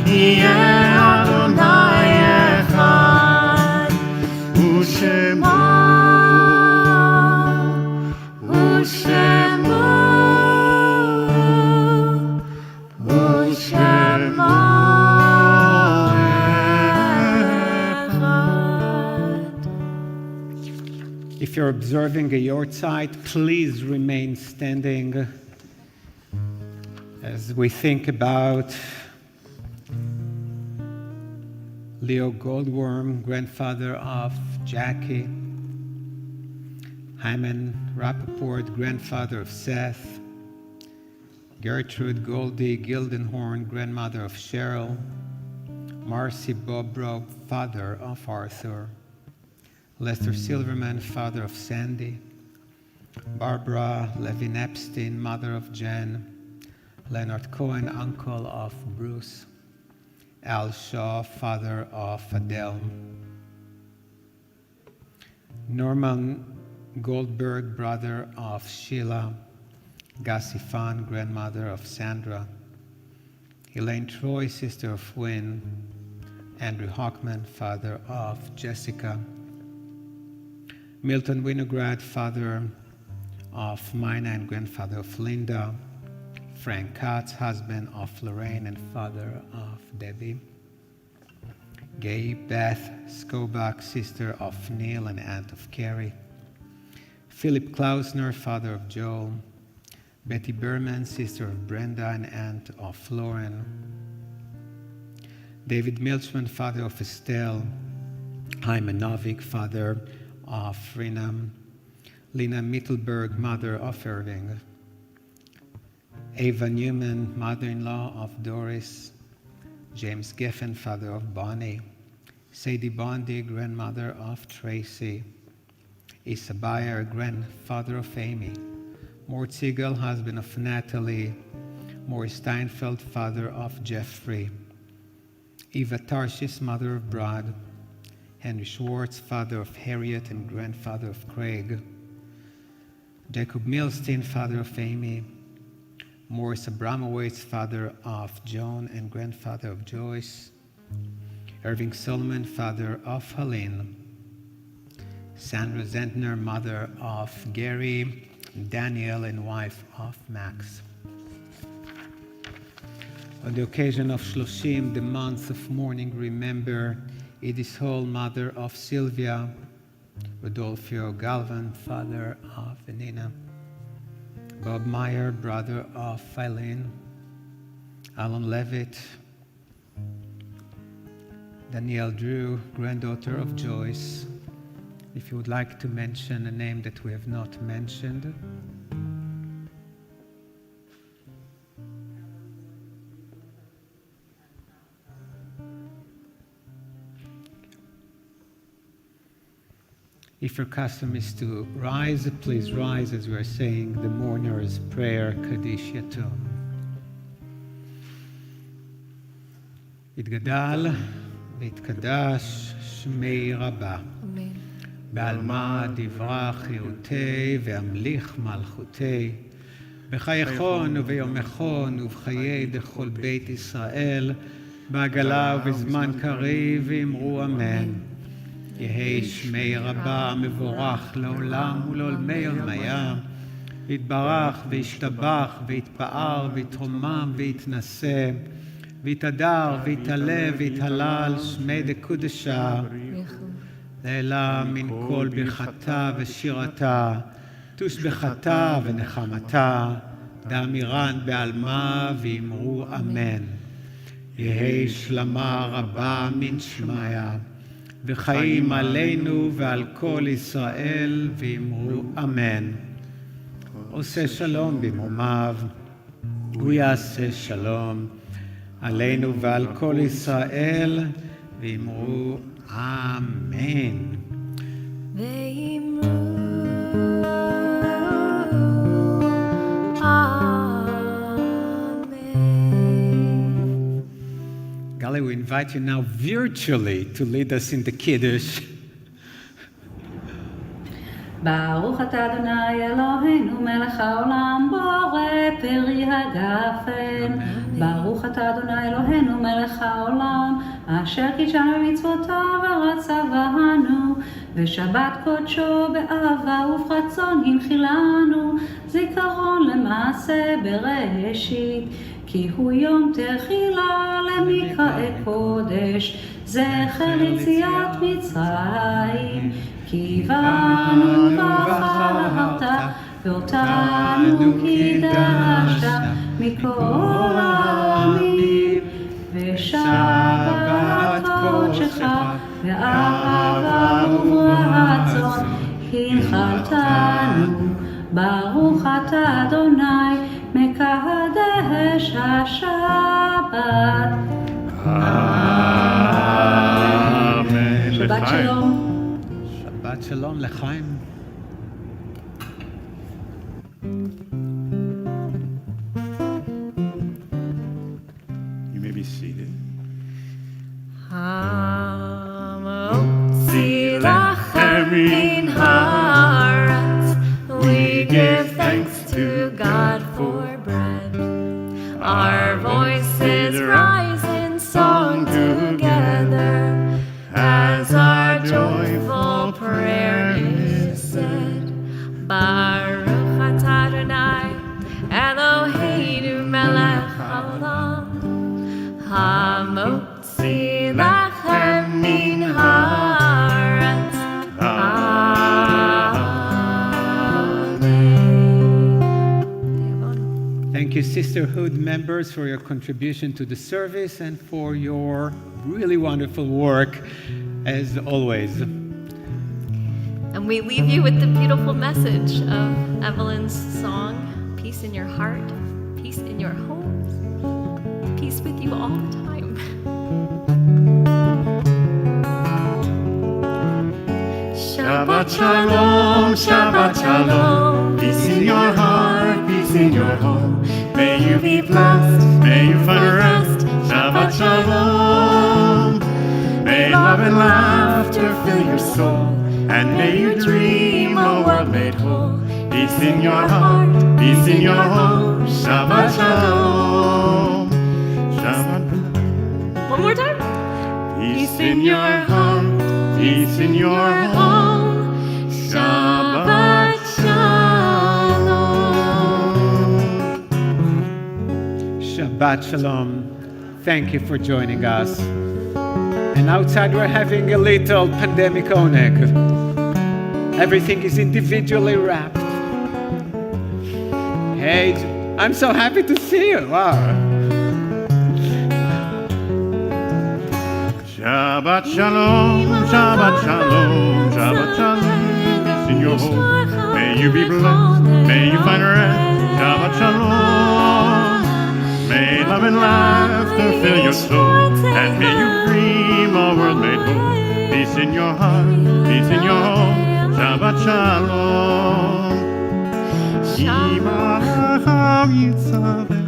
יהיה אדוני אחד ושמו If you're observing a Yahrzeit, please remain standing as we think about Leo Goldworm, grandfather of Jackie, Hyman Rappaport, grandfather of Seth, Gertrude Goldie Gildenhorn, grandmother of Cheryl, Marcy Bobrow, father of Arthur, Lester Silverman, father of Sandy, Barbara Levin Epstein, mother of Jen, Leonard Cohen, uncle of Bruce, Al Shaw, father of Adele, Norman Goldberg, brother of Sheila, Gussie Fan, grandmother of Sandra, Elaine Troy, sister of Wynne, Andrew Hockman, father of Jessica, Milton Winograd, father of Mina and grandfather of Linda, Frank Katz, husband of Lorraine and father of Debbie, Gay Beth Skobach, sister of Neil and aunt of Carrie, Philip Klausner, father of Joel, Betty Berman, sister of Brenda and aunt of Lauren, David Milchman, father of Estelle, Hyman Novik, father of Rina, Lena Mittelberg, mother of Irving, Ava Newman, mother-in-law of Doris, James Geffen, father of Bonnie, Sadie Bondi, grandmother of Tracy, Issa Bayer, grandfather of Amy, Mort Siegel, husband of Natalie, Morris Steinfeld, father of Jeffrey, Eva Tarshis, mother of Brad, Henry Schwartz, father of Harriet and grandfather of Craig, Jacob Milstein, father of Amy, Morris Abramowitz, father of Joan and grandfather of Joyce, Irving Solomon, father of Helene, Sandra Zentner, mother of Gary, Daniel, and wife of Max. On the occasion of Shloshim, the month of mourning, remember Edith Hall, mother of Sylvia, Rodolfo Galvan, father of Nina, Bob Meyer, brother of Eileen, Alan Levitt, Danielle Drew, granddaughter of Joyce. If you would like to mention a name that we have not mentioned. If your custom is to rise, please rise as we are saying the mourner's prayer, Kaddish Yatum. יתגדל ויתקדש שמי רבה. Amen. בעלמא דברה חיותי והמליך מלכותי. בחייכון וביומכון ובחיי דכל בית ישראל, בעגלה ובזמן קריב אמרו אמן. יהי שמי רבה מבורך לעולם ולעולמי עולמיה. יתברך וישתבח ויתפאר ויתרומם ויתנשא. ויתהדר ויתעלה ויתהלל שמי דקודשה. לעילה מן כל ברכתה ושירתה, תושבחתה ונחמתה, דאמירן בעלמא ואמרו אמן. יהי שלמה רבה מן שמיה, וחיים עלינו ועל כל ישראל ואמרו אמן. עושה שלום במרומיו, הוא יעשה שלום עלינו ועל כל ישראל ואמרו אמן. Gali, we invite you now virtually to lead us in the Kiddush. ברוך אתה אדוני אלוהינו מלך העולם בורא פרי הגפן. ברוך אתה אדוני אלוהינו מלך העולם אשר קידשנו במצוותיו ורצה בנו ושבת קודשו באהבה וברצון הנחילנו זיכרון למעשה בראשית כי הוא יום תחילה למקראי קודש זכר יציאת מצרים כי בנו בחרת ואותנו קידשת מכל העמים ושבת קודשך באהבה וברצון הנחלתנו ברוך אתה אדוני מקדש השבת. אמן. שבת שלום. Shabbat shalom lechaim. You may be seated. We give thanks to God for bread. Our voices rise in song together as our joyful prayer is said. Baruch atah Adonai Eloheinu melech haolam hamotzi lachem min haaretz. Thank you, Sisterhood members, for your contribution to the service and for your really wonderful work, as always. And we leave you with the beautiful message of Evelyn's song, Peace in Your Heart, Peace in Your Homes, Peace with you all the time. Shabbat shalom, Shabbat shalom. Peace in your heart, peace in your home. May you be blessed, may you find rest. Shabbat shalom. May love and laughter fill your soul, and may you dream a world made whole. Peace in your heart, peace in your home. Shabbat shalom. Shabbat. One more time. Peace in your heart, peace in your home. Shabbat shalom. Shabbat shalom. Thank you for joining us. And outside we're having a little pandemic oneg. Everything is individually wrapped. Hey, I'm so happy to see you. Wow. Shabbat shalom, Shabbat shalom, Shabbat shalom. Peace in your home. May you be blessed, may you find rest. Shabbat shalom. May love and laughter fill your soul, and may you dream a world made whole. Peace in your heart, peace in your home. Shabbat shalom. Yivarach Yitzaveh.